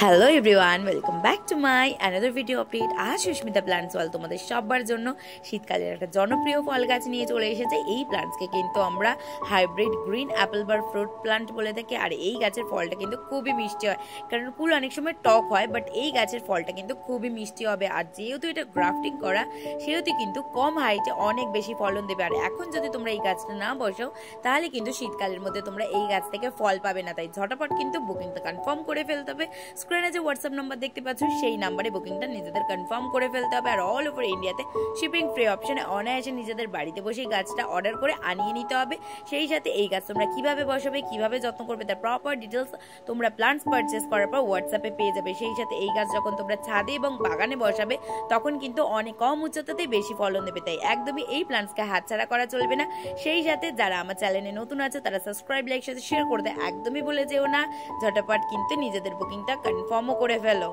Hello everyone, welcome back to my another video update. আজ Susmita plants ওয়াল তোমাদের সবার জন্য শীতকালের একটা জনপ্রিয় ফল গাছ নিয়ে চলে এসেছে। এই প্ল্যান্টসকে কিন্তু আমরা হাইব্রিড গ্রিন অ্যাপেল বার ফ্রুট প্ল্যান্ট বলে থাকি। আর এই গাছের ফলটা কিন্তু খুবই মিষ্টি হয়, কারণ ফুল অনেক সময় টক হয়, বাট এই গাছের ফলটা কিন্তু খুবই মিষ্টি হবে। আর যেহেতু এটা গ্রাফটিং করা, সেহেতু কিন্তু কম হাইটে অনেক বেশি ফলন দেবে। আর এখন যদি তোমরা এই গাছটা না বসাও, তাহলে কিন্তু শীতকালের মধ্যে তোমরা এই গাছ থেকে ফল পাবে না। তাই ঝটাপট কিন্তু বুকিংটা কনফার্ম করে ফেলতে হবে। স্ক্রিনে যে হোয়াটসঅ্যাপ নাম্বার দেখতে পাচ্ছ, সেই নাম্বারে বুকিংটা নিজেদের কনফার্ম করে ফেলতে হবে। আর অল ওভার ইন্ডিয়াতে শিপিং ফ্রি অপশনে অনায়াসে নিজেদের বাড়িতে বসে এই গাছটা অর্ডার করে আনিয়ে নিতে হবে। সেই সাথে এই গাছ তোমরা কিভাবে বসাবে, কিভাবে যত্ন করবে, তার প্রপার ডিটেলস তোমরা প্ল্যান্টস পারচেস করার পর হোয়াটসঅ্যাপে পেয়ে যাবে। সেই সাথে এই গাছ যখন তোমরা ছাদে এবং বাগানে বসাবে, তখন কিন্তু অনেক কম উচ্চতাতেই বেশি ফলন দেবে। তাই একদমই এই প্ল্যান্টসকে হাতছাড়া করা চলবে না। সেই সাথে যারা আমার চ্যানেলে নতুন আছে, তারা সাবস্ক্রাইব, লাইক, সাথে শেয়ার করতে একদমই ভুলে যেও না। ঝটপট কিন্তু নিজেদের বুকিংটা কনফার্মও করে ফেলো।